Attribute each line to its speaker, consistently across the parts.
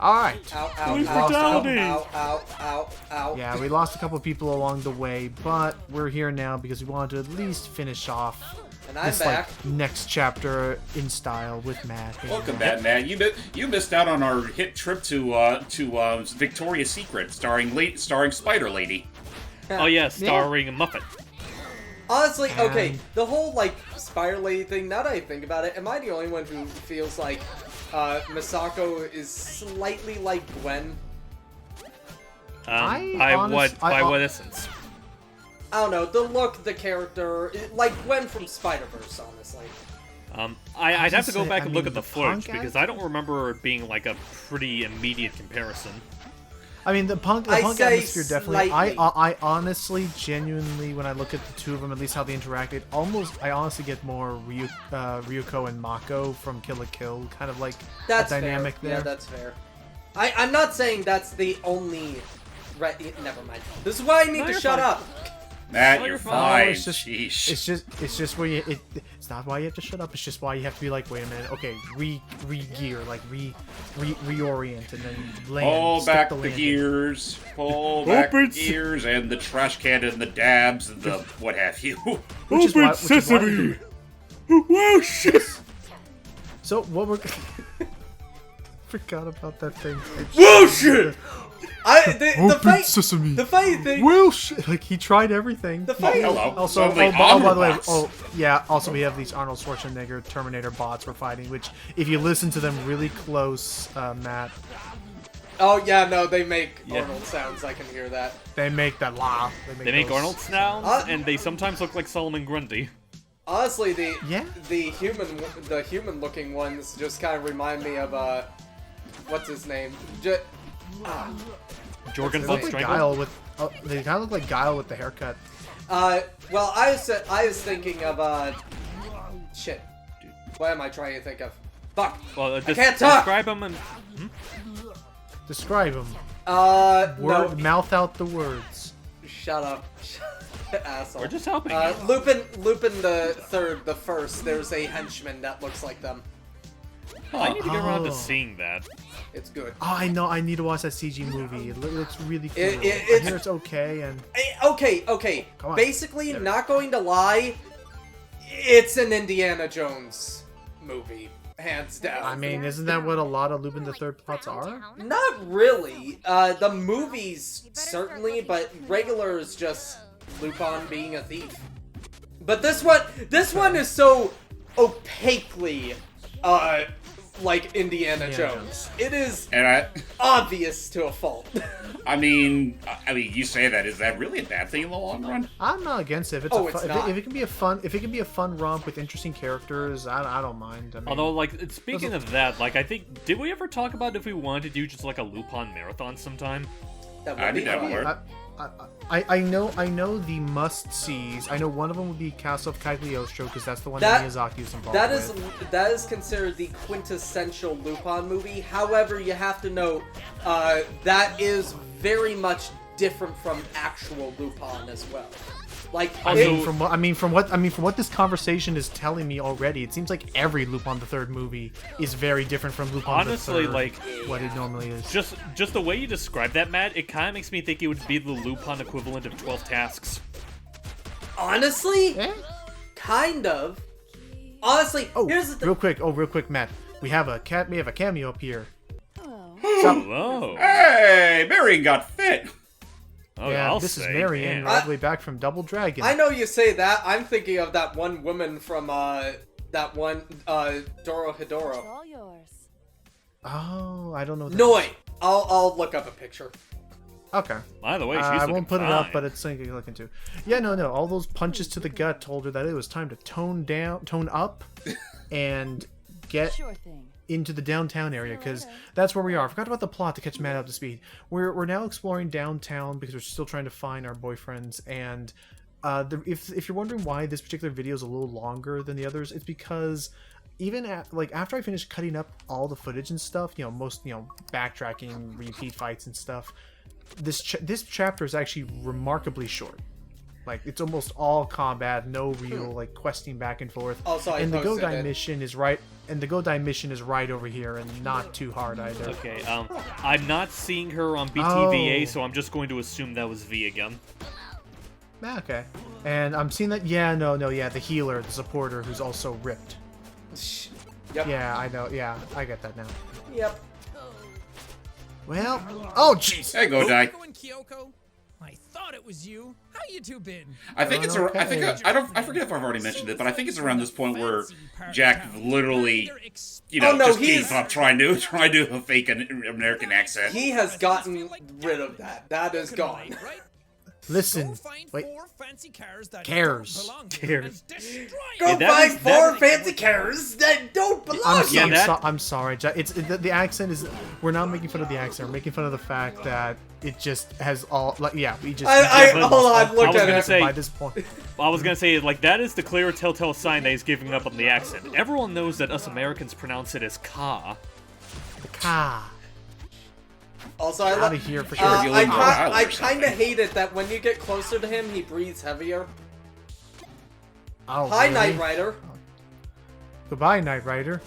Speaker 1: Alright.
Speaker 2: Ow, ow,
Speaker 3: Where's
Speaker 2: ow,
Speaker 3: Brutality?
Speaker 2: ow, ow, ow, ow.
Speaker 1: Yeah, we lost a couple people along the way, but we're here now because we wanted to at least finish off
Speaker 2: And I'm
Speaker 1: this
Speaker 2: back.
Speaker 1: next chapter in style with Matt.
Speaker 4: Welcome back, Matt. You missed out on our hit trip to Victoria's Secret, starring Spider Lady.
Speaker 3: Oh yeah, starring Muppet.
Speaker 2: Honestly, okay, the whole, like, Spider Lady thing, now that I think about it, am I the only one who feels like Misako is slightly like Gwen?
Speaker 3: By what essence?
Speaker 2: I don't know, the look, the character, like Gwen from Spider-Verse, honestly.
Speaker 3: I'd have to go back and look
Speaker 1: mean,
Speaker 3: at the
Speaker 1: the
Speaker 3: footage,
Speaker 1: punk
Speaker 3: because I don't remember it being like a pretty immediate comparison.
Speaker 1: I mean, the punk
Speaker 2: say
Speaker 1: atmosphere definitely.
Speaker 2: slightly.
Speaker 1: I honestly, genuinely, when I look at the two of them, at least how they interacted, I honestly get more Ryuko and Mako from Kill la Kill, kind of like
Speaker 2: That's
Speaker 1: a dynamic
Speaker 2: fair.
Speaker 1: there.
Speaker 2: Yeah, that's fair. I'm not saying that's the only... Never mind. This is why I need to
Speaker 3: you're
Speaker 2: shut
Speaker 3: fine.
Speaker 2: up.
Speaker 4: Matt,
Speaker 3: Oh,
Speaker 4: you're
Speaker 3: you're
Speaker 4: fine.
Speaker 3: fine.
Speaker 1: It's just where you. It's not why you have to shut up. It's just why you have to be like, wait a minute, okay, re-gear, like reorient, and then land.
Speaker 4: Pull
Speaker 1: stick
Speaker 4: back
Speaker 1: the
Speaker 4: the
Speaker 1: landing.
Speaker 4: gears. Pull back the
Speaker 3: Open
Speaker 4: gears and the trash can and the dabs and the what have you.
Speaker 1: Which is why-
Speaker 3: Open
Speaker 1: which is why-
Speaker 3: sesame! Whoa, shit!
Speaker 1: So what we're. Forgot about that thing.
Speaker 3: Whoa, shit!
Speaker 2: The fight...
Speaker 1: sesame.
Speaker 2: The funny thing...
Speaker 1: Well, shit. Like he tried everything.
Speaker 2: The fight...
Speaker 4: Hello.
Speaker 1: Also,
Speaker 4: Suddenly
Speaker 1: by the way,
Speaker 4: Autobots.
Speaker 1: yeah. Also, we have these Arnold Schwarzenegger Terminator bots we're fighting. Which, if you listen to them really close, Matt,
Speaker 2: Oh, yeah, no, they make Arnold sounds. I can hear that.
Speaker 1: they make that laugh.
Speaker 3: They make
Speaker 1: those-
Speaker 3: Arnold sounds,
Speaker 2: Uh,
Speaker 3: and they sometimes look like Solomon Grundy.
Speaker 2: Honestly, the human-looking ones just kind of remind me of, what's his name?
Speaker 3: Jorgensen
Speaker 1: They look like
Speaker 3: Strangle?
Speaker 1: Guile with. They kind of look like Guile with the haircut.
Speaker 2: Well, I was thinking of, shit. What am I trying to think of? Fuck.
Speaker 3: Well,
Speaker 2: I can't talk!
Speaker 3: describe him and...
Speaker 1: Describe him.
Speaker 2: No.
Speaker 1: Mouth out the words.
Speaker 2: Shut up. Asshole.
Speaker 3: We're just helping.
Speaker 2: Lupin the first, there's a henchman that looks like them.
Speaker 3: I need to get around to
Speaker 1: Oh.
Speaker 3: seeing that.
Speaker 2: It's good.
Speaker 1: Oh, I know. I need to watch that CG movie. It looks really cool. I
Speaker 2: it's-
Speaker 1: hear it's okay, and
Speaker 2: Okay.
Speaker 1: Come on.
Speaker 2: Basically, not going to lie, it's an Indiana Jones movie, hands down.
Speaker 1: I mean, isn't that what a lot of Lupin the Third plots are?
Speaker 2: Not really. The movies, certainly, but regular is just Lupin being a thief. But this one is so opaquely, like Indiana Jones. It is
Speaker 4: And
Speaker 2: obvious to a fault.
Speaker 4: I mean, you say that. Is that really a bad thing in the long run?
Speaker 1: I'm not against it. If it's,
Speaker 2: Oh,
Speaker 1: a
Speaker 2: it's
Speaker 1: fun,
Speaker 2: not.
Speaker 1: if it can be a fun romp with interesting characters, I don't mind. I mean,
Speaker 3: Although, like, speaking of that, like, I think... Did we ever talk about if we wanted to do just, like, a Lupin marathon sometime?
Speaker 2: That
Speaker 4: I
Speaker 2: would be
Speaker 4: think that
Speaker 2: fun.
Speaker 4: would work.
Speaker 1: I know the must-sees. I know one of them would be Castle of Cagliostro, because that's the one
Speaker 2: That-
Speaker 1: that Miyazaki was involved with.
Speaker 2: That is considered the quintessential Lupin movie. However, you have to note that is very much different from actual Lupin as well. Like,
Speaker 3: Also-
Speaker 1: From what this conversation is telling me already, it seems like every Lupin the Third movie is very different from Lupin
Speaker 3: Honestly,
Speaker 1: the Third,
Speaker 3: like,
Speaker 1: what it normally is.
Speaker 3: Just the way you describe that, Matt, it kind of makes me think it would be the Lupin equivalent of 12 Tasks.
Speaker 2: honestly,
Speaker 1: Eh?
Speaker 2: kind of. Honestly,
Speaker 1: Oh,
Speaker 2: here's the thing.
Speaker 1: real quick, Matt. We have a cameo up here.
Speaker 3: Hello.
Speaker 4: Hey, Marion got fit.
Speaker 3: Oh,
Speaker 1: Yeah,
Speaker 3: I'll
Speaker 1: this is
Speaker 3: say,
Speaker 1: Marion,
Speaker 3: man.
Speaker 1: all the way back from Double Dragon.
Speaker 2: I know you say that. I'm thinking of that one woman from Dorohedoro.
Speaker 5: All yours.
Speaker 1: Oh, I don't know.
Speaker 2: Noi. I'll look up a picture.
Speaker 1: Okay.
Speaker 3: By the way, she's
Speaker 1: I
Speaker 3: looking
Speaker 1: won't put it up,
Speaker 3: fine.
Speaker 1: but it's something to look into. Yeah, no. All those punches to the gut told her that it was time to tone up, and get
Speaker 5: Sure thing.
Speaker 1: into the downtown area, because that's where we are. I forgot about the plot to catch Matt up to speed. We're now exploring downtown because we're still trying to find our boyfriends. And if you're wondering why this particular video is a little longer than the others, it's because even after I finished cutting up all the footage and stuff, backtracking, repeat fights and stuff, this chapter is actually remarkably short. Like, it's almost all combat, no real, questing back and forth.
Speaker 2: Also, I
Speaker 1: and the
Speaker 2: posted
Speaker 1: Godai
Speaker 2: it.
Speaker 1: mission is right the Godai mission is right over here, and not too hard either.
Speaker 3: Okay, I'm not seeing her on BTVA,
Speaker 1: Oh.
Speaker 3: so I'm just going to assume that was V again.
Speaker 1: Okay. And I'm seeing that. Yeah, no, yeah, the healer, the supporter, who's also ripped.
Speaker 2: Yep.
Speaker 1: Yeah, I know. Yeah, I get that now.
Speaker 2: Yep.
Speaker 1: Well, oh jeez.
Speaker 4: Hey, Godai.
Speaker 5: Kyoko and Kyoko, I thought it was you. How you two been?
Speaker 4: I think it's. I think I forget if I've already mentioned it, but I think it's around this point where Jack literally,
Speaker 2: Oh, no,
Speaker 4: just
Speaker 2: he's-
Speaker 4: gave up trying to fake an American accent.
Speaker 2: He has gotten rid of that. That is gone.
Speaker 1: Listen, wait. Cares.
Speaker 3: Cares.
Speaker 2: Go
Speaker 3: Yeah, that
Speaker 2: find
Speaker 3: is-
Speaker 2: four
Speaker 3: that-
Speaker 2: fancy cars that don't belong
Speaker 3: Yeah,
Speaker 2: here.
Speaker 3: that-
Speaker 1: I'm sorry. The accent is. We're not making fun of the accent. We're making fun of the fact that it just has all. Like, yeah, we just.
Speaker 2: Hold on,
Speaker 3: I
Speaker 2: look
Speaker 3: was
Speaker 2: at
Speaker 3: gonna
Speaker 2: it.
Speaker 3: say-
Speaker 1: by this point.
Speaker 3: I was gonna say, like, that is the clear telltale sign that he's giving up on the accent. Everyone knows that us Americans pronounce it as ka.
Speaker 1: Ka.
Speaker 2: Also, I
Speaker 1: Out
Speaker 2: love.
Speaker 1: of here for sure.
Speaker 4: If you live in Rhode
Speaker 2: I
Speaker 4: Island or
Speaker 2: kind of
Speaker 4: something.
Speaker 2: hate it that when you get closer to him, he breathes heavier.
Speaker 1: Oh,
Speaker 2: Hi,
Speaker 1: really?
Speaker 2: Knight Rider.
Speaker 1: Goodbye, Knight Rider.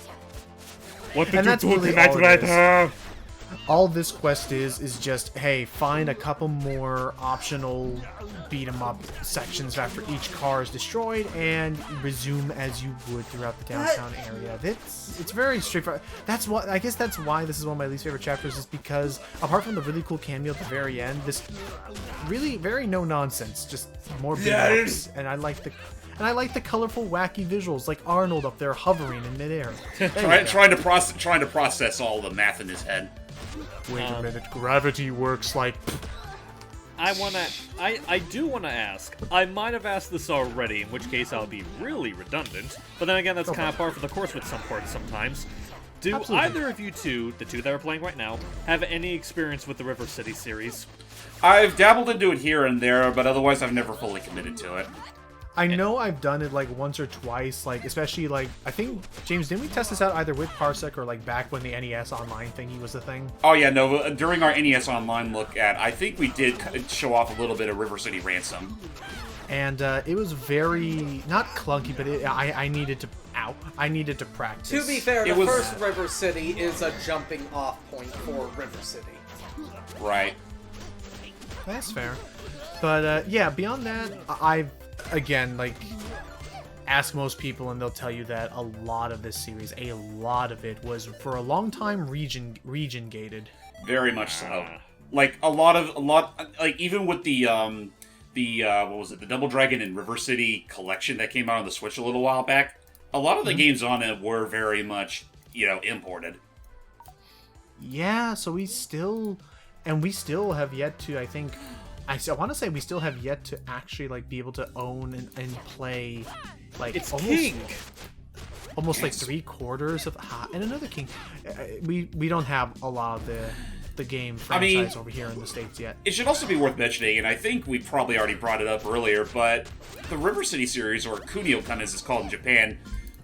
Speaker 3: What
Speaker 1: And that's really all it is. All this quest is just, hey, find a couple more optional beat 'em up sections after each car is destroyed, and resume as you would throughout the downtown area. It's very straightforward. That's what I guess that's why this is one of my least favorite chapters, is because apart from the really cool cameo at the very end, this really very no nonsense, just more beat 'em ups, and I like the colorful, wacky visuals, like Arnold up there hovering in midair. There you go.
Speaker 4: Trying to process all the math in his head.
Speaker 1: Wait a minute, gravity works like.
Speaker 3: I do wanna ask. I might have asked this already, in which case I'll be really redundant. But then again, that's kind of par for the course with some parts sometimes. Do
Speaker 1: Absolutely.
Speaker 3: either of you two, the two that are playing right now, have any experience with the River City series?
Speaker 4: I've dabbled into it here and there, but otherwise I've never fully committed to it.
Speaker 1: I know I've done it like once or twice, like especially like I think James, didn't we test this out either with Parsec or like back when the NES Online thingy was a thing?
Speaker 4: Oh yeah, no. During our NES Online look at, I think we did show off a little bit of River City Ransom.
Speaker 1: And it was very not clunky, but I needed to I needed to practice.
Speaker 2: To be fair,
Speaker 4: It
Speaker 2: the
Speaker 4: was-
Speaker 2: first River City is a jumping off point for River City.
Speaker 4: Right.
Speaker 1: That's fair. But yeah, beyond that, I've again like ask most people and they'll tell you that a lot of this series, a lot of it was for a long time region gated.
Speaker 4: Very much so. Like a lot like even with the what was it, the Double Dragon and River City collection that came out on the Switch a little while back, a lot of the games on it were very much, imported.
Speaker 1: Yeah, so we still have yet to, I think, I want to say we still have yet to actually like be able to own and play like
Speaker 3: It's
Speaker 1: almost,
Speaker 3: King!
Speaker 1: almost like 3/4 of and another King. We don't have a lot of the game franchise over here in the States yet.
Speaker 4: It should also be worth mentioning, and I think we probably already brought it up earlier, but the River City series, or Kunio-kun as it's called in Japan,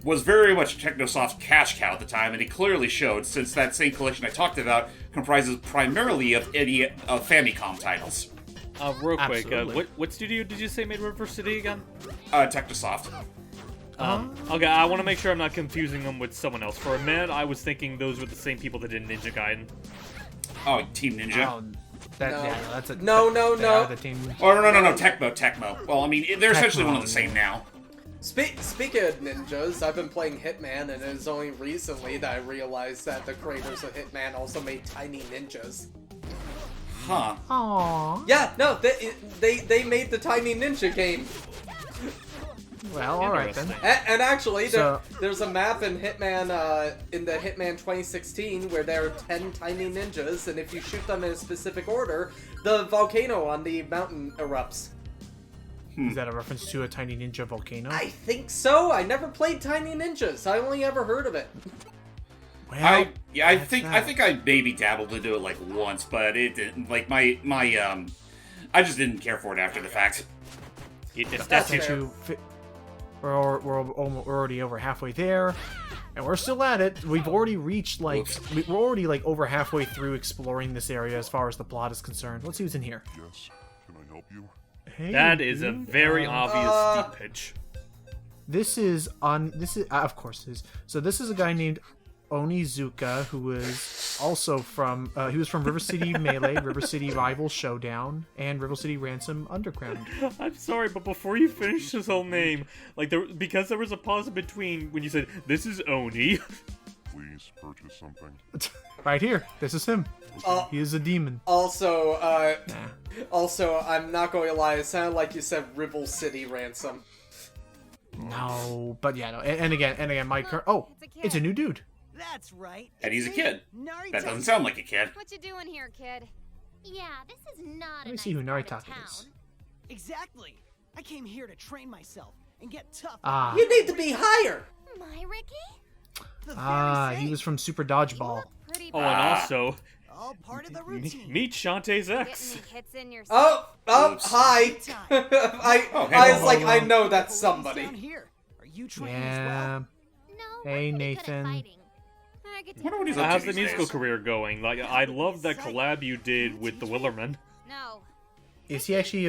Speaker 4: was very much Technosoft's cash cow at the time, and it clearly showed, since that same collection I talked about comprises primarily of Famicom titles.
Speaker 3: Real quick,
Speaker 1: Absolutely.
Speaker 3: what studio did you say made River City again?
Speaker 4: Technosoft.
Speaker 3: Okay, I want to make sure I'm not confusing them with someone else. For a minute, I was thinking those were the same people that did Ninja Gaiden.
Speaker 4: Oh, Team Ninja.
Speaker 1: Oh, that,
Speaker 2: No.
Speaker 1: yeah, that's a
Speaker 2: No.
Speaker 1: they are the team.
Speaker 4: Oh, no, Tecmo. Well, I mean, they're essentially one and the same now.
Speaker 2: Speaking of ninjas, I've been playing Hitman, and it is only recently that I realized that the creators of Hitman also made Tiny Ninjas.
Speaker 4: Huh.
Speaker 1: Aww.
Speaker 2: Yeah, no, they made the Tiny Ninja game.
Speaker 1: Well, all right then.
Speaker 3: Interesting.
Speaker 2: And actually,
Speaker 1: So-
Speaker 2: there's a map in Hitman, in the Hitman 2016, where there are 10 tiny ninjas, and if you shoot them in a specific order, the volcano on the mountain erupts.
Speaker 1: Is that a reference to a tiny ninja volcano?
Speaker 2: I think so. I never played Tiny Ninjas. I only ever heard of it.
Speaker 1: Well,
Speaker 4: I
Speaker 1: that's
Speaker 4: think
Speaker 1: that.
Speaker 4: I maybe dabbled into it like once, but it didn't. Like my I just didn't care for it after the fact.
Speaker 3: It's
Speaker 2: That's
Speaker 3: that
Speaker 2: fair.
Speaker 3: too.
Speaker 1: We're already over halfway there, and we're still at it. We've already reached like we're already like over halfway through exploring this area as far as the plot is concerned. Let's see what's in here.
Speaker 6: Yes. Can I help you?
Speaker 1: Hey,
Speaker 3: That is a
Speaker 1: dude,
Speaker 3: very obvious deep pitch.
Speaker 1: This is of course it is. So this is a guy named Onizuka, who was also from he was from River City Melee, River City Rival Showdown, and River City Ransom Underground.
Speaker 3: I'm sorry, but before you finish his whole name, like because there was a pause in between when you said this is Oni.
Speaker 6: Please purchase something.
Speaker 1: Right here, this is him. He is a demon.
Speaker 2: Also, I'm not going to lie, it sounded like you said Rival City Ransom.
Speaker 1: No, but yeah, no, and again, my it's a new dude.
Speaker 7: That's right.
Speaker 4: And he's a kid.
Speaker 7: Narita.
Speaker 4: That doesn't sound like a kid.
Speaker 8: What you doing here, kid? Yeah, this is not
Speaker 1: Let me see who Narita is.
Speaker 7: Exactly. I came here to train myself and get tough.
Speaker 2: You need to be higher!
Speaker 8: My Ricky?
Speaker 7: The very
Speaker 1: He
Speaker 7: same.
Speaker 1: was from Super Dodgeball.
Speaker 8: Pretty
Speaker 3: Oh, and also,
Speaker 7: All part of the routine.
Speaker 3: meet Shantae's ex.
Speaker 8: Getting hits in your
Speaker 2: Oh,
Speaker 4: Oops.
Speaker 2: hi! I was like,
Speaker 1: hello.
Speaker 2: I know that's
Speaker 7: Police
Speaker 2: somebody.
Speaker 7: down here. Are you training as
Speaker 1: Yeah.
Speaker 7: well?
Speaker 8: No,
Speaker 1: Hey,
Speaker 8: we're pretty good at
Speaker 1: Nathan.
Speaker 8: fighting. I get to
Speaker 4: Wonder what he's up
Speaker 3: How's
Speaker 4: to
Speaker 3: the
Speaker 4: these
Speaker 3: musical
Speaker 4: days.
Speaker 3: career going? Like, I love that collab you did with the Willerman.
Speaker 8: No.
Speaker 1: Is he actually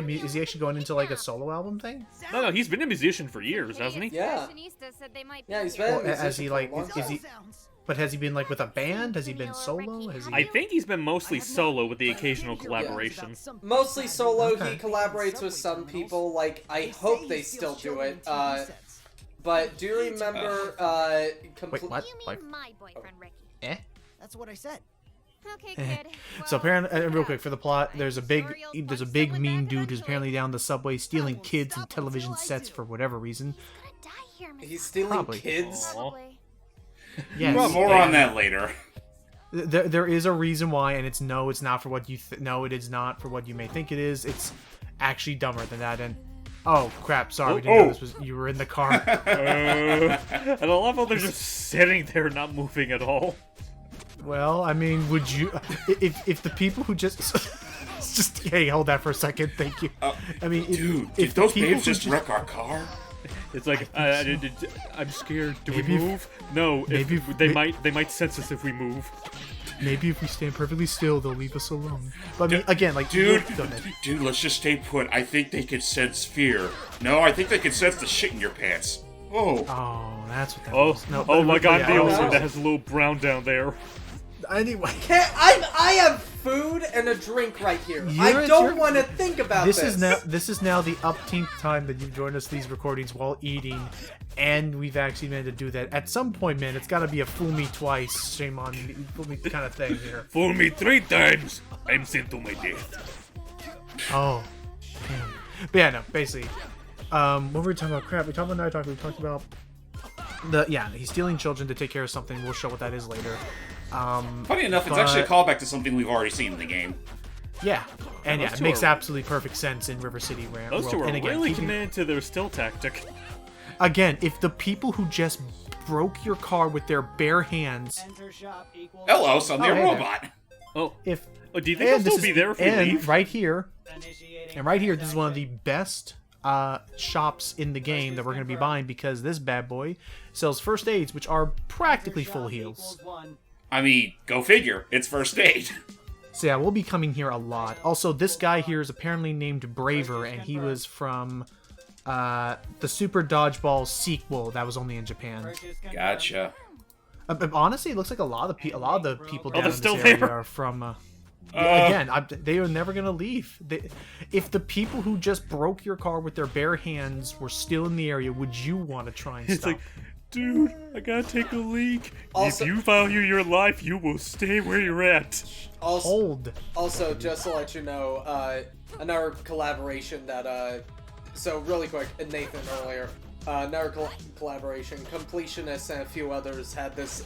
Speaker 1: going into like a solo album thing?
Speaker 3: No, he's been a musician for years, hasn't he?
Speaker 2: Yeah.
Speaker 8: Fashionista said they might be
Speaker 2: Yeah, he's
Speaker 8: here.
Speaker 2: been
Speaker 1: Well,
Speaker 2: a
Speaker 1: has he,
Speaker 2: musician for
Speaker 1: like,
Speaker 2: a long
Speaker 1: is
Speaker 2: time.
Speaker 1: he- But has he been like with a band? Has he been solo? Has he?
Speaker 3: I think he's been mostly solo with the occasional collaboration.
Speaker 2: Mostly solo,
Speaker 1: Okay.
Speaker 2: he collaborates with some people, like, I hope they still do it, but do you remember,
Speaker 1: Wait, what?
Speaker 8: You mean
Speaker 1: Like,
Speaker 8: my boyfriend, Ricky?
Speaker 7: That's what I said.
Speaker 8: Okay, kid.
Speaker 1: so apparently, real quick for the plot, there's a
Speaker 8: I'm
Speaker 1: big,
Speaker 8: sure you'll
Speaker 1: there's a
Speaker 8: punch
Speaker 1: big
Speaker 8: someone
Speaker 1: mean
Speaker 8: back
Speaker 1: dude who's
Speaker 8: eventually.
Speaker 1: apparently down the subway stealing
Speaker 7: won't
Speaker 1: kids
Speaker 7: stop
Speaker 1: and television
Speaker 7: until I
Speaker 1: sets
Speaker 7: do.
Speaker 1: for whatever reason.
Speaker 8: Gonna die here, Miss
Speaker 2: he's stealing
Speaker 1: Probably.
Speaker 2: kids?
Speaker 3: Aw.
Speaker 8: Probably.
Speaker 1: Yes.
Speaker 4: More on that later.
Speaker 1: There is a reason why, and it's not for what you no, it is not for what you may think it is. It's actually dumber than that. And oh crap, sorry, we didn't know this was you were in the car.
Speaker 3: And I love how they're just sitting there not moving at all.
Speaker 1: Well, I mean, would you if the people who just hey, hold that for a second, thank you. I mean,
Speaker 4: Dude,
Speaker 1: if
Speaker 4: did
Speaker 1: the
Speaker 4: those
Speaker 1: people
Speaker 4: babes
Speaker 1: who
Speaker 4: just wreck our car?
Speaker 3: It's like I'm scared. Do
Speaker 1: Maybe
Speaker 3: we
Speaker 1: if-
Speaker 3: move? No.
Speaker 1: maybe
Speaker 3: If,
Speaker 1: if-
Speaker 3: they
Speaker 1: may-
Speaker 3: might sense us if we move.
Speaker 1: maybe if we stand perfectly still, they'll leave us alone. But I mean, again, like
Speaker 4: Dude,
Speaker 1: go ahead.
Speaker 4: dude, let's just stay put. I think they could sense fear. No, I think they could sense the shit in your pants. Oh.
Speaker 1: Oh, that's what that
Speaker 3: Oh,
Speaker 1: was. No,
Speaker 3: oh my
Speaker 1: but
Speaker 3: God!
Speaker 1: yeah,
Speaker 3: The
Speaker 2: oh,
Speaker 3: also
Speaker 2: no.
Speaker 3: that has a little brown down there.
Speaker 1: Anyway,
Speaker 2: I have food and a drink right here. I don't want to think about this.
Speaker 1: This is now the upteenth time that you've joined us these recordings while eating, and we've actually managed to do that. At some point, man, it's got to be a fool me twice, shame on me, fool me kind of thing here.
Speaker 3: Fool me 3 times, I'm sent to my death.
Speaker 1: Oh, damn. But yeah, no, basically, what were we talking about? Crap, we talked about Naruto. We talked about he's stealing children to take care of something. We'll show what that is later.
Speaker 4: Funny enough, it's
Speaker 1: but-
Speaker 4: actually a callback to something we've already seen in the game.
Speaker 1: Yeah, and
Speaker 3: Those
Speaker 1: yeah, it
Speaker 3: two
Speaker 1: makes
Speaker 3: are-
Speaker 1: absolutely perfect sense in River City
Speaker 3: Those two are
Speaker 1: and again,
Speaker 3: really
Speaker 1: keeping-
Speaker 3: committed to their still tactic.
Speaker 1: Again, if the people who just broke your car with their bare hands,
Speaker 7: Enter shop equals
Speaker 4: Hello, Sunday
Speaker 1: Oh, hey there.
Speaker 4: Robot.
Speaker 3: Oh,
Speaker 1: if
Speaker 3: do you think they'll
Speaker 1: and this
Speaker 3: still be
Speaker 1: is
Speaker 3: there if we
Speaker 1: and
Speaker 3: leave?
Speaker 1: right here,
Speaker 7: initiating.
Speaker 1: and right here, this is one of the best shops in the game that we're going to be buying because this bad boy sells first aids, which are practically full heals.
Speaker 4: I mean, go figure. It's first aid.
Speaker 1: So yeah, we'll be coming here a lot. Also, this guy here is apparently named Braver, and he was from the Super Dodgeball sequel that was only in Japan.
Speaker 4: Gotcha.
Speaker 1: Honestly, it looks like a lot of the people down
Speaker 3: they're
Speaker 1: in
Speaker 3: still
Speaker 1: this area
Speaker 3: there?
Speaker 1: are from. Again, they are never gonna leave. If the people who just broke your car with their bare hands were still in the area, would you want to try and
Speaker 3: It's
Speaker 1: stop?
Speaker 3: like, dude, I gotta take a leak.
Speaker 2: Also-
Speaker 3: If you value your life, you will stay where you're at.
Speaker 2: Also, just to let you know, another collaboration that, so really quick, Nathan earlier, another collaboration, Completionists and a few others had this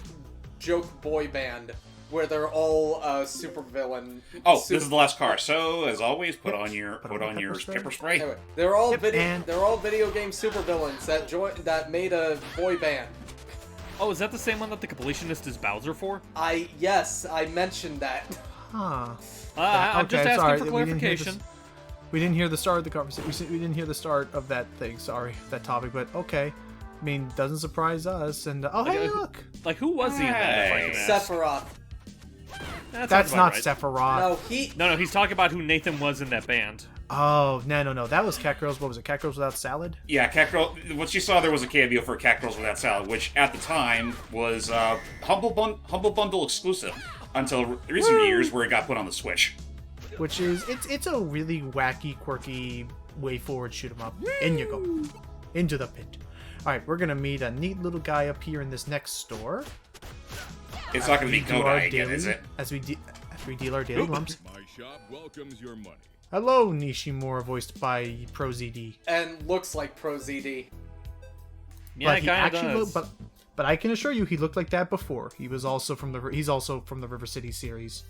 Speaker 2: joke boy band where they're all super villain.
Speaker 4: Oh, this is the last car. So, as always, put on your pepper spray.
Speaker 2: Anyway, they're all
Speaker 1: and-
Speaker 2: video game super villains that made a boy band.
Speaker 3: Oh, is that the same one that the completionist is Bowser for?
Speaker 2: Yes, I mentioned that.
Speaker 1: Huh.
Speaker 3: I'm just asking
Speaker 1: sorry,
Speaker 3: for
Speaker 1: we didn't hear
Speaker 3: clarification.
Speaker 1: We didn't hear the start of the conversation. We didn't hear the start of that thing. Sorry, that topic. But okay. I mean, doesn't surprise us. And oh, hey, look.
Speaker 3: Like, who was he in that? If I can ask?
Speaker 2: Sephiroth.
Speaker 1: That's
Speaker 3: about
Speaker 1: not
Speaker 3: right.
Speaker 1: Sephiroth.
Speaker 2: No, he.
Speaker 3: No, he's talking about who Nathan was in that band.
Speaker 1: Oh, no. That was Cat Girls. What was it? Cat Girls Without Salad?
Speaker 4: Yeah, Cat Girl. What you saw there was a cameo for Cat Girls Without Salad, which at the time was Humble Bundle exclusive until recent years, where it got put on the Switch.
Speaker 1: Which is it's a really wacky, quirky, way forward shoot 'em up. In you go, into the pit. All right, we're gonna meet a neat little guy up here in this next store.
Speaker 4: It's not going to be
Speaker 1: Do our
Speaker 4: Kodai again,
Speaker 1: daily-
Speaker 4: is it?
Speaker 1: As we deal our daily lumps.
Speaker 6: My shop welcomes your money.
Speaker 1: Hello, Nishimura, voiced by ProZD.
Speaker 2: And looks like Pro ZD.
Speaker 3: Yeah,
Speaker 1: But
Speaker 3: it
Speaker 1: he
Speaker 3: kind
Speaker 1: actually
Speaker 3: of does.
Speaker 1: looked, but I can assure you, he looked like that before. He's also from the River City series.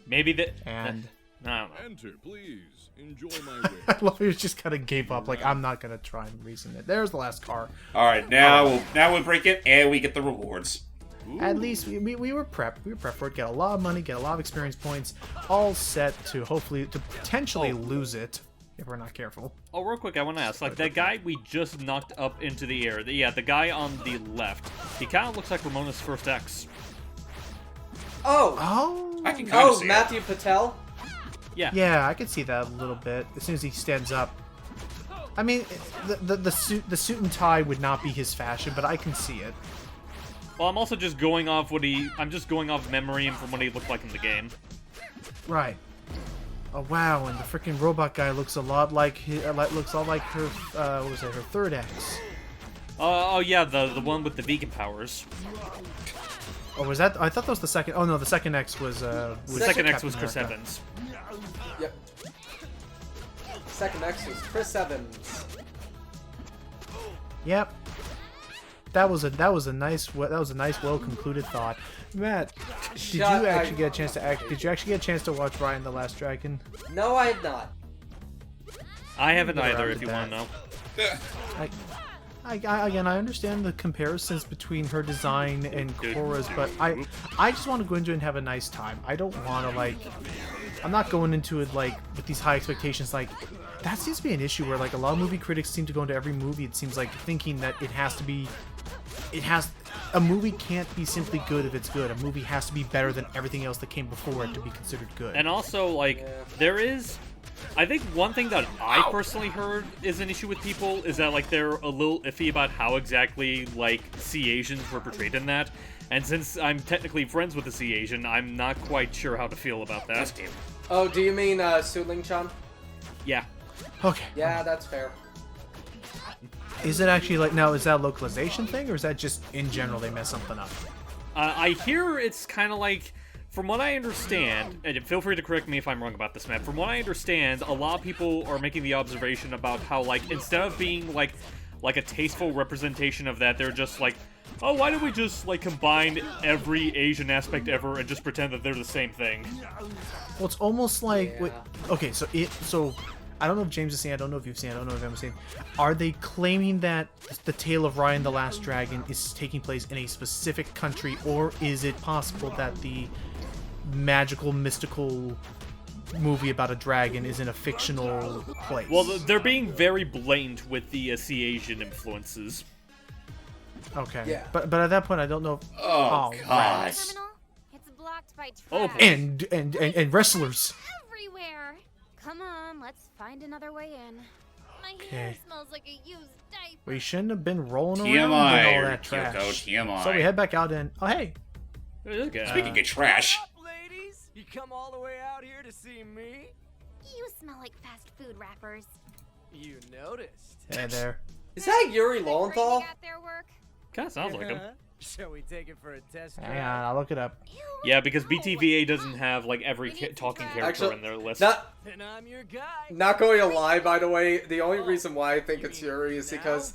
Speaker 3: Maybe that.
Speaker 1: And
Speaker 3: I don't know.
Speaker 6: Enter, please. Enjoy my way.
Speaker 1: I love he just kind of gave up. Like, I'm not gonna try and reason it. There's the last car.
Speaker 4: All right, now we'll break it, and we get the rewards.
Speaker 1: At least we were prepped. We were prepped for it. Get a lot of money, get a lot of experience points, all set to potentially lose it if we're not careful.
Speaker 3: Oh, real quick, I want to ask, like, that guy we just knocked up into the air, the guy on the left, he kind of looks like Ramona's first ex.
Speaker 2: Oh.
Speaker 1: Oh,
Speaker 4: I can kind of
Speaker 2: Oh,
Speaker 4: see
Speaker 2: Matthew Patel.
Speaker 3: Yeah.
Speaker 1: yeah, I could see that a little bit as soon as he stands up. I mean, the suit and tie would not be his fashion, but I can see it.
Speaker 3: Well, I'm also just going off I'm just going off memory and from what he looked like in the game.
Speaker 1: Right. Oh wow, and the freaking robot guy looks a lot like her. What was it? Her third ex.
Speaker 3: Oh yeah, the one with the vegan powers.
Speaker 1: Oh, was that? I thought that was the second. Oh no, the second ex was.
Speaker 3: The second ex
Speaker 1: Captain
Speaker 3: was Chris
Speaker 1: America.
Speaker 3: Evans.
Speaker 2: Yep. Second X was Chris Evans.
Speaker 1: Yep. That was a nice, well concluded thought. Matt, did you actually get a chance to watch Ryan the Last Dragon?
Speaker 2: No, I have not.
Speaker 3: I haven't
Speaker 1: Never
Speaker 3: either,
Speaker 1: did
Speaker 3: if you
Speaker 1: that.
Speaker 3: want to know.
Speaker 1: Again, I understand the comparisons between her design and Korra's, but I just want to go into it and have a nice time. I don't want to I'm not going into it with these high expectations. That seems to be an issue where a lot of movie critics seem to go into every movie. It seems like thinking that a movie can't be simply good if it's good. A movie has to be better than everything else that came before it to be considered good.
Speaker 3: And also, there is... I think one thing that I personally heard is an issue with people is that, they're a little iffy about how exactly, Sea Asians were portrayed in that. And since I'm technically friends with a Sea Asian, I'm not quite sure how to feel about that.
Speaker 2: Oh, do you mean Suling-chan?
Speaker 3: Yeah.
Speaker 1: Okay.
Speaker 2: Yeah, that's fair.
Speaker 1: Is it actually now? Is that a localization thing, or is that just in general they mess something up?
Speaker 3: I hear it's kind of from what I understand, and feel free to correct me if I'm wrong about this, Matt. From what I understand, a lot of people are making the observation about how, instead of being, like a tasteful representation of that, they're just oh, why don't we just, combine every Asian aspect ever and just pretend that they're the same thing?
Speaker 1: Well, it's almost like...
Speaker 2: Yeah.
Speaker 1: Wait, okay, so I don't know if James has seen it, I don't know if you've seen it, I don't know if Emma's seen it. Are they claiming that the tale of Ryan the Last Dragon is taking place in a specific country, or is it possible that the magical, mystical movie about a dragon is in a fictional place?
Speaker 3: Well, they're being very blatant with the Sea Asian influences.
Speaker 1: Okay.
Speaker 2: Yeah.
Speaker 1: But at that point, I don't know if...
Speaker 4: Oh,
Speaker 1: right.
Speaker 4: God.
Speaker 8: Terminal? It's blocked by trash.
Speaker 3: Oh, boy.
Speaker 1: And wrestlers.
Speaker 8: Everywhere. Come on, let's find another way in. My hair
Speaker 1: Okay.
Speaker 8: smells like a used diaper.
Speaker 1: We shouldn't have been rolling around
Speaker 4: TMI,
Speaker 1: in all that
Speaker 4: Kyoko,
Speaker 1: trash.
Speaker 4: TMI.
Speaker 1: So we head back out and... Oh, hey.
Speaker 3: Look at
Speaker 4: Speaking of trash,
Speaker 7: Up, ladies? You come all the way out here to see me?
Speaker 8: You smell like fast food wrappers.
Speaker 7: You noticed.
Speaker 1: Hey there.
Speaker 2: Is that Yuri
Speaker 8: Great
Speaker 2: Lowenthal?
Speaker 8: at their work.
Speaker 3: kind of sounds like him.
Speaker 7: Shall we take it for a test drive?
Speaker 1: Hang on, I'll look it up.
Speaker 8: Ew,
Speaker 3: Yeah, because
Speaker 8: no.
Speaker 3: BTVA doesn't have every
Speaker 8: We need to
Speaker 3: talking
Speaker 8: try.
Speaker 3: character
Speaker 2: Actually,
Speaker 3: in their list.
Speaker 2: Not
Speaker 7: Then I'm your guy.
Speaker 2: not going to lie, by the way. The only reason why I think it's Yuri is because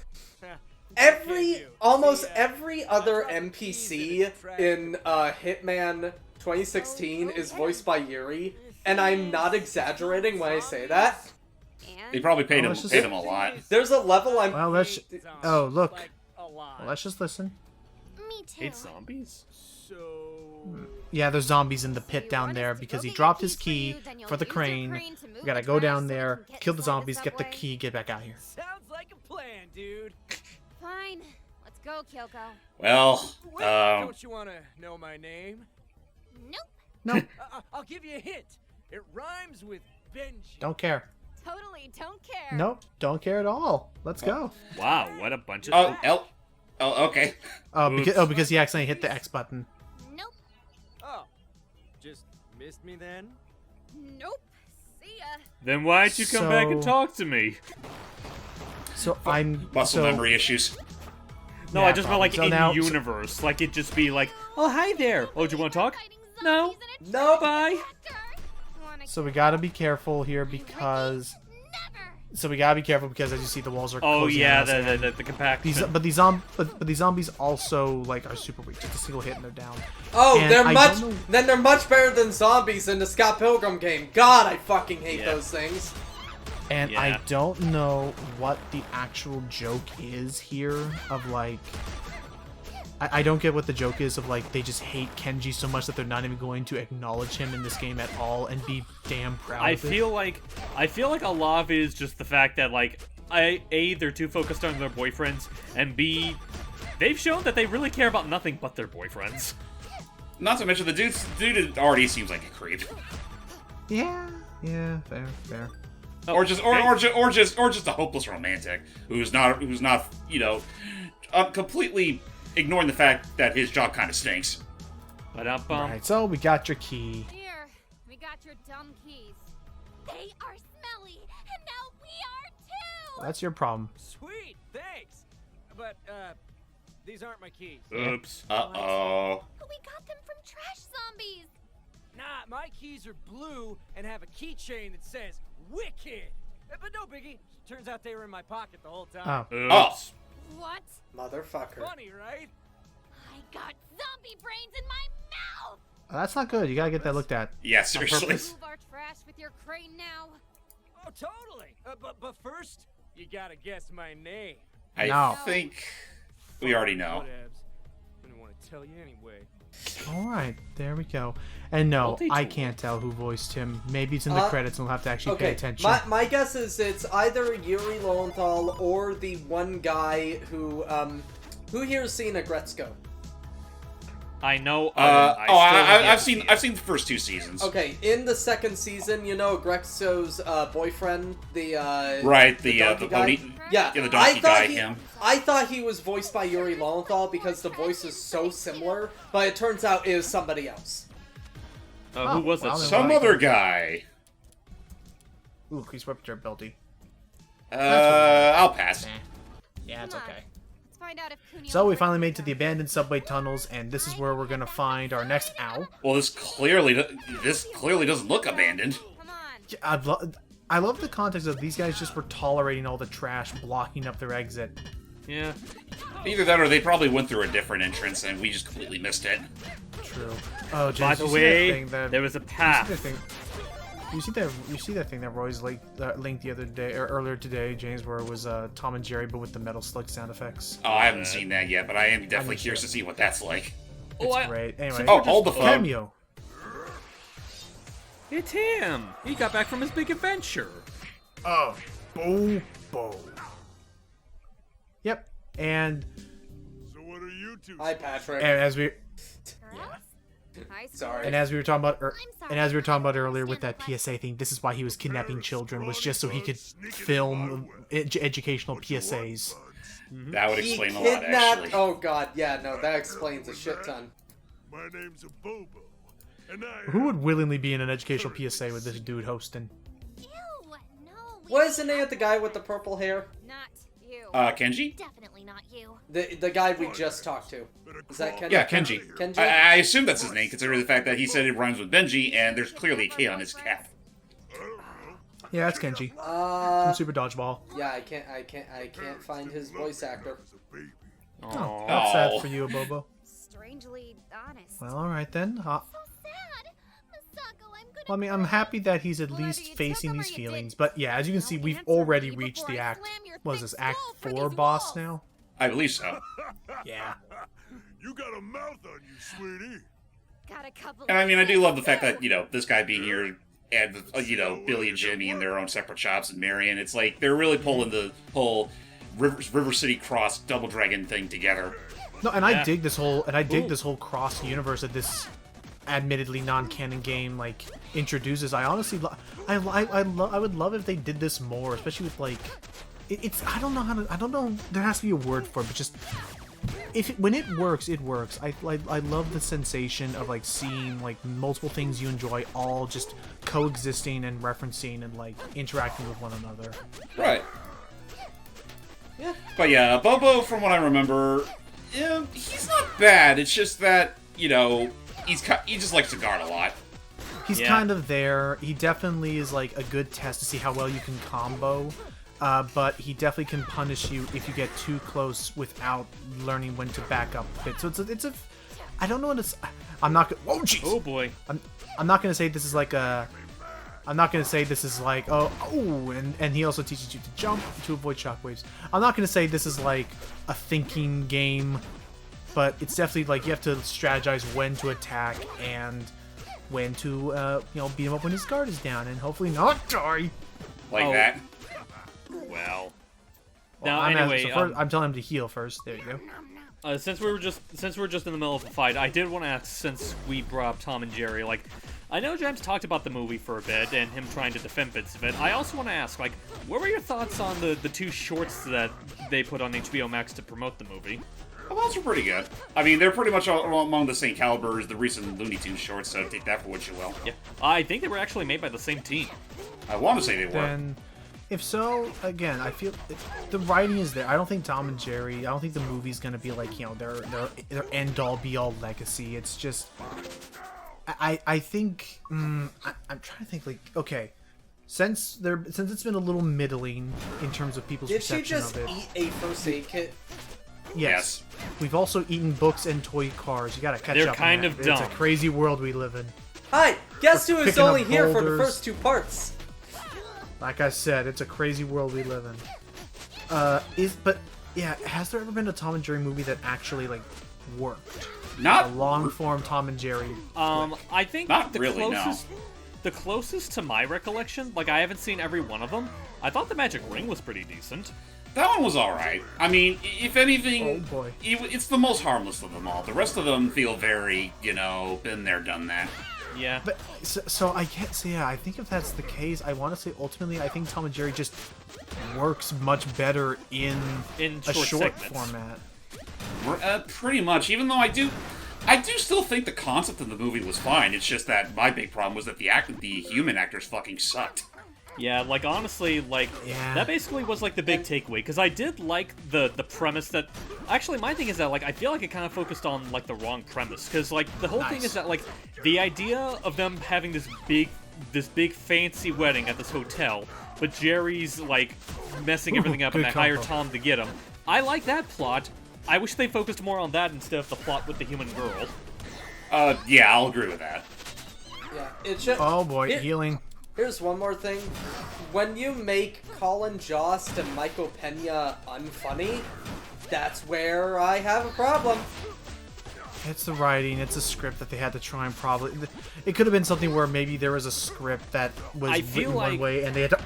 Speaker 2: almost every other NPC in Hitman 2016 is voiced by Yuri, and I'm not exaggerating when I say that.
Speaker 4: they
Speaker 8: And
Speaker 4: probably paid
Speaker 1: Oh,
Speaker 4: him
Speaker 1: it's just-
Speaker 4: paid him a lot.
Speaker 2: There's a level I'm.
Speaker 1: Well, let's... Oh, look.
Speaker 7: Like a lot.
Speaker 1: Well, let's just listen.
Speaker 8: me too.
Speaker 3: Hate zombies?
Speaker 7: So...
Speaker 1: Yeah, there's zombies in the pit down there because he dropped his key for the crane. We gotta go down there, kill the zombies, get the key, get back out here.
Speaker 7: Sounds like a plan, dude.
Speaker 8: Fine. Let's go, Kyoko.
Speaker 4: Well,
Speaker 7: Wait, don't you want to know my name?
Speaker 8: Nope.
Speaker 1: No,
Speaker 5: I'll give you a hint. It rhymes with Benji.
Speaker 1: don't care.
Speaker 8: Totally don't care.
Speaker 1: Nope, don't care at all. Let's go.
Speaker 3: Wow, what a bunch of...
Speaker 4: Okay.
Speaker 1: Because he accidentally hit the X button.
Speaker 8: Nope.
Speaker 5: Oh, just missed me then?
Speaker 8: Nope. See ya.
Speaker 3: Then why'd you come back and
Speaker 1: So-
Speaker 3: talk to me?
Speaker 1: So I'm
Speaker 4: Muscle
Speaker 1: so,
Speaker 4: memory issues.
Speaker 3: No,
Speaker 1: Yeah,
Speaker 3: I just meant like
Speaker 1: probably. So
Speaker 3: in
Speaker 1: now-
Speaker 3: universe. Like it just be like, oh hi there. Oh, do you want to talk?
Speaker 8: Fighting
Speaker 3: No.
Speaker 8: zombies in a
Speaker 2: No.
Speaker 3: Bye.
Speaker 8: tractor. Wanna
Speaker 1: So we gotta be careful here because.
Speaker 8: Never.
Speaker 1: So we gotta be careful because as you see, the walls are.
Speaker 3: Oh
Speaker 1: closing
Speaker 3: yeah,
Speaker 1: on us, and
Speaker 3: the compaction.
Speaker 1: these zombies also like are super weak. Just a single hit and they're down.
Speaker 2: Oh,
Speaker 1: And
Speaker 2: they're
Speaker 1: I
Speaker 2: much.
Speaker 1: don't know-
Speaker 2: Then they're much better than zombies in the Scott Pilgrim game. God, I fucking hate
Speaker 3: Yeah.
Speaker 2: those things.
Speaker 1: And
Speaker 3: Yeah.
Speaker 1: I don't know what the actual joke is here of like. I don't get what the joke is of like they just hate Kenji so much that they're not even going to acknowledge him in this game at all and be damn proud
Speaker 3: I
Speaker 1: of it.
Speaker 3: feel like a lot of it is just the fact that like A, they're too focused on their boyfriends, and B, they've shown that they really care about nothing but their boyfriends.
Speaker 4: Not to mention the dude already seems like a creep.
Speaker 1: Yeah, fair.
Speaker 3: Oh,
Speaker 4: Or just a hopeless romantic who's not completely ignoring the fact that his job kind of stinks.
Speaker 1: Alright, so we got your key.
Speaker 8: Here, we got your dumb keys. They are smelly, and now we are too.
Speaker 1: That's your problem.
Speaker 5: Sweet, thanks. But, these aren't my keys.
Speaker 3: Oops.
Speaker 4: Uh-oh.
Speaker 8: We got them from trash zombies.
Speaker 5: Nah, my keys are blue and have a keychain that says Wicked. But no biggie. Turns out they were in my pocket the whole time.
Speaker 1: Oh.
Speaker 3: Oops.
Speaker 8: What?
Speaker 2: Motherfucker.
Speaker 5: Funny, right?
Speaker 8: I got zombie brains in my mouth.
Speaker 1: That's not good. You gotta get that looked at.
Speaker 4: Yeah, seriously.
Speaker 3: purpose.
Speaker 8: Move our trash with your crane now.
Speaker 5: Oh, totally. But first, you gotta guess my name.
Speaker 4: I
Speaker 1: No.
Speaker 4: think we already know.
Speaker 5: Whatevs. Didn't want to tell you anyway.
Speaker 1: Alright, there we go. And no,
Speaker 3: Multi-tool.
Speaker 1: I can't tell who voiced him. Maybe it's in the credits and we'll have to actually pay
Speaker 2: Okay,
Speaker 1: attention.
Speaker 2: my guess is it's either Yuri Lowenthal or the one guy who here has seen Agretzko?
Speaker 3: I know.
Speaker 4: I've seen the first two seasons.
Speaker 2: Okay, in the second season, you know Agretzko's boyfriend, the
Speaker 4: Right, the
Speaker 2: donkey guy?
Speaker 4: pony.
Speaker 2: Yeah,
Speaker 4: Yeah, the donkey
Speaker 2: I thought
Speaker 4: guy,
Speaker 2: he,
Speaker 4: him.
Speaker 2: I thought he was voiced by Yuri Lowenthal because the voice is so similar, but it turns out it was somebody else.
Speaker 3: Who was
Speaker 1: well,
Speaker 3: it?
Speaker 1: then
Speaker 4: Some
Speaker 1: why-
Speaker 4: other guy.
Speaker 1: Ooh, increased weapon durability.
Speaker 4: I'll pass.
Speaker 1: Yeah, it's
Speaker 8: Come on.
Speaker 1: okay.
Speaker 8: Let's find out if Kunio
Speaker 1: So we
Speaker 8: brings
Speaker 1: finally
Speaker 8: them
Speaker 1: made to the
Speaker 8: down.
Speaker 1: abandoned subway tunnels, and this is where we're gonna find our next owl.
Speaker 4: Well, this clearly doesn't look abandoned.
Speaker 8: Come on.
Speaker 1: I love the context of these guys just were tolerating all the trash blocking up their exit.
Speaker 3: Yeah.
Speaker 4: Either that or they probably went through a different entrance and we just completely missed it.
Speaker 1: True. Oh,
Speaker 3: By
Speaker 1: James,
Speaker 3: the
Speaker 1: you see that
Speaker 3: way,
Speaker 1: thing that
Speaker 3: there was a
Speaker 1: you see that
Speaker 3: path.
Speaker 1: thing. You see that thing that Roy's linked the other day or earlier today, James, where it was Tom and Jerry but with the metal slug sound effects.
Speaker 4: Oh, I haven't seen that yet, but I am definitely
Speaker 1: sure.
Speaker 4: curious to see what that's like.
Speaker 1: It's
Speaker 3: I-
Speaker 1: great. Anyway,
Speaker 4: Oh, hold the phone.
Speaker 1: cameo.
Speaker 3: It's him. He got back from his big adventure.
Speaker 1: Oh, Bobo. Yep, and
Speaker 6: So what are you two?
Speaker 2: Hi, Patrick.
Speaker 1: as we
Speaker 8: Girls? High school.
Speaker 2: Sorry.
Speaker 1: and as we were talking about
Speaker 8: I'm sorry.
Speaker 1: and as we were talking about
Speaker 8: I don't
Speaker 1: earlier with
Speaker 8: understand
Speaker 1: that
Speaker 8: the
Speaker 1: PSA thing, this is why he was kidnapping children, was just so he could film educational PSAs.
Speaker 4: That would
Speaker 2: He
Speaker 4: explain a lot,
Speaker 2: kidnapped.
Speaker 4: actually.
Speaker 2: Oh god, yeah, no, that explains a shit ton.
Speaker 6: My name's Abobo, and I.
Speaker 1: Who would willingly be in an educational PSA with this dude hosting?
Speaker 8: Ew, no.
Speaker 2: What is the name of the guy with the purple hair?
Speaker 8: Not you.
Speaker 4: Kenji?
Speaker 8: Definitely not you.
Speaker 2: The guy we just talked to. Is that Kenji?
Speaker 4: Yeah, Kenji.
Speaker 2: Kenji?
Speaker 4: I assume that's his name, considering the fact that he said it rhymes with Benji, and there's clearly a K on his cap.
Speaker 1: Yeah, that's Kenji from Super Dodgeball.
Speaker 2: Yeah, I can't find his voice actor.
Speaker 1: Oh, that's sad
Speaker 4: Aw.
Speaker 1: for you, Abobo.
Speaker 8: Strangely honest.
Speaker 1: Well, all right then.
Speaker 8: So sad. Masako, I'm gonna
Speaker 1: Well, I mean, I'm
Speaker 8: cry.
Speaker 1: happy that he's at
Speaker 8: Bloody,
Speaker 1: least
Speaker 8: you took
Speaker 1: facing
Speaker 8: him or
Speaker 1: these
Speaker 8: you
Speaker 1: feelings.
Speaker 8: didn't?
Speaker 1: But yeah, as you can see,
Speaker 8: Now
Speaker 1: we've
Speaker 8: answer
Speaker 1: already
Speaker 8: me
Speaker 1: reached
Speaker 8: before
Speaker 1: the
Speaker 8: I
Speaker 1: act.
Speaker 8: slam your
Speaker 1: Was
Speaker 8: thick
Speaker 1: this Act
Speaker 8: skull for
Speaker 1: 4
Speaker 8: these
Speaker 1: boss
Speaker 8: walls.
Speaker 1: now?
Speaker 4: I believe so.
Speaker 1: Yeah.
Speaker 6: You got a mouth on you, sweetie.
Speaker 8: Got a couple
Speaker 4: And I
Speaker 8: of
Speaker 4: mean, I do
Speaker 8: friends
Speaker 4: love the fact
Speaker 8: too.
Speaker 4: that, this guy being here, and, Billy and Jimmy in their own separate shops and Marion, it's like, they're really pulling the whole River City Cross Double Dragon thing together.
Speaker 1: No, and I
Speaker 3: Yeah.
Speaker 1: dig this whole
Speaker 3: Ooh.
Speaker 1: cross universe that this admittedly non-canon game like introduces. I honestly, I would love if they did this more, especially with like, it's I don't know. There has to be a word for it, but just when it works, it works. I love the sensation of like seeing like multiple things you enjoy all just coexisting and referencing and like interacting with one another.
Speaker 4: Right. Yeah. But yeah, Abobo, from what I remember, he's not bad. It's just that, you know, he just likes to guard a lot.
Speaker 1: He's kind of there. He definitely is like a good test to see how well you can combo. But he definitely can punish you if you get too close without learning when to back up a bit. So it's a I don't know what it's. I'm not gonna. Oh jeez.
Speaker 3: Oh boy.
Speaker 1: I'm not gonna say this is like a. I'm not gonna say this is like and he also teaches you to jump to avoid shockwaves. I'm not gonna say this is like a thinking game, but it's definitely like you have to strategize when to attack and when to beat him up when his guard is down and hopefully not die.
Speaker 4: Like that.
Speaker 3: Well. Now anyway,
Speaker 1: I'm telling him to heal first. There you go.
Speaker 3: Since we were just in the middle of a fight, I did want to ask, since we brought up Tom and Jerry, like, I know James talked about the movie for a bit and him trying to defend bits of it. I also want to ask, like, what were your thoughts on the two shorts that they put on HBO Max to promote the movie?
Speaker 4: Well, those are pretty good. I mean, they're pretty much all among the same caliber as the recent Looney Tunes shorts, so take that for what you will.
Speaker 3: Yeah, I think they were actually made by the same team.
Speaker 4: I want to say they were.
Speaker 1: Then, if so, again, I feel the writing is there. I don't think Tom and Jerry. I don't think the movie's gonna be like their end all be all legacy. It's just, I think I'm trying to think like okay, since it's been a little middling in terms of people's perception of it.
Speaker 2: Did she just eat a first aid kit?
Speaker 1: Yes. We've also eaten books and toy cars. You gotta catch
Speaker 3: They're
Speaker 1: up.
Speaker 3: kind of dumb.
Speaker 1: It's a crazy world we live in.
Speaker 2: Hi, guess who is
Speaker 1: picking up
Speaker 2: only here for the
Speaker 1: boulders.
Speaker 2: first two parts?
Speaker 1: Like I said, it's a crazy world we live in. Has there ever been a Tom and Jerry movie that actually like worked?
Speaker 4: Not
Speaker 1: a long form Tom and Jerry.
Speaker 3: I think
Speaker 4: Not
Speaker 3: the
Speaker 4: really,
Speaker 3: closest, the closest to my recollection, like I haven't seen every one of them. I thought the Magic Ring was pretty decent.
Speaker 4: That one was alright. I mean, if anything,
Speaker 1: Oh boy.
Speaker 4: It's the most harmless of them all. The rest of them feel very, been there, done that.
Speaker 3: Yeah.
Speaker 1: But so I can't say. Yeah, I think if that's the case, I want to say ultimately, I think Tom and Jerry just works much better in a short format.
Speaker 4: Pretty much. Even though I do still think the concept of the movie was fine. It's just that my big problem was that the human actors fucking sucked.
Speaker 3: Yeah, like honestly, like that basically was like the big takeaway, because I did like the premise that actually my thing is that like I feel like it kind of focused on like the wrong premise, because like the whole thing is that like the idea of them having this big fancy wedding at this hotel, but Jerry's like messing everything up and they hire Tom to get him. I like that plot. I wish they focused more on that instead of the plot with the human girl.
Speaker 4: Yeah, I'll agree with that.
Speaker 2: Yeah, it's just.
Speaker 1: Oh boy, healing.
Speaker 2: Here's one more thing. When you make Colin Jost and Michael Pena unfunny, that's where I have a problem.
Speaker 1: It's the writing, it's a script that they had to try and probably... It could have been something where maybe there was a script that was written one way and they had to...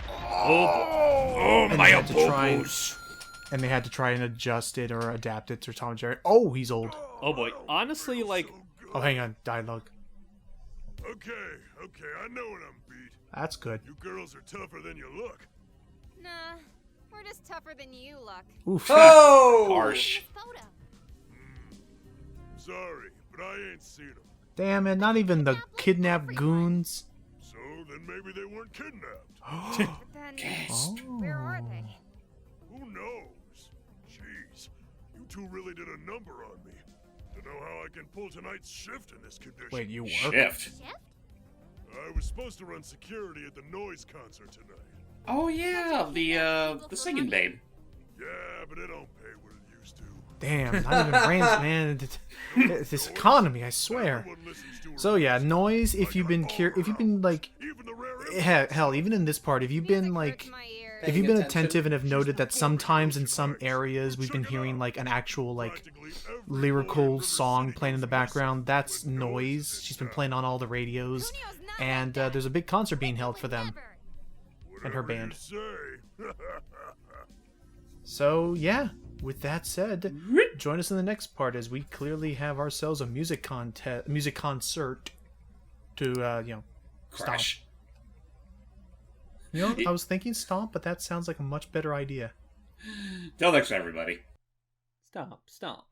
Speaker 1: And they had to try and adjust it or adapt it to Tom and Jerry. Oh, he's old.
Speaker 3: Oh boy, honestly, like...
Speaker 1: Oh, hang on, dialogue.
Speaker 6: Okay, I know what I'm beat.
Speaker 1: That's good.
Speaker 6: You girls are tougher than you look.
Speaker 8: Nah, we're just tougher than you, Luck.
Speaker 1: Oof.
Speaker 2: Oh!
Speaker 4: Harsh.
Speaker 8: Photo.
Speaker 6: Sorry, but I ain't seen them.
Speaker 1: Damn it, not even the kidnapped goons.
Speaker 6: So then maybe they weren't kidnapped.
Speaker 8: Then where are they?
Speaker 6: Who knows? Jeez, you two really did a number on me. To know how I can pull tonight's shift in this condition.
Speaker 1: Wait, you work?
Speaker 4: Shift.
Speaker 8: Shift?
Speaker 6: I was supposed to run security at the Noise concert tonight.
Speaker 4: Oh yeah, the singing babe.
Speaker 6: Yeah, but it don't pay what it used to.
Speaker 1: Damn, not even brands, man. It's this economy, I swear.
Speaker 6: Everyone listens to her.
Speaker 1: So yeah, Noise. If you've been like,
Speaker 6: Even the rare
Speaker 1: hell, even in this part, if you've been like, if you've been attentive and have noted that sometimes in some areas we've been hearing like an actual like lyrical song playing in the background, that's Noise. She's been playing on all the radios, and there's a big concert being held for them and her band. So yeah, with that said, join us in the next part as we clearly have ourselves a music concert. to you know,
Speaker 4: Crash.
Speaker 1: stomp. You know, I was thinking stomp, but that sounds like a much better idea.
Speaker 4: Till next time, everybody.
Speaker 3: Stomp, stomp.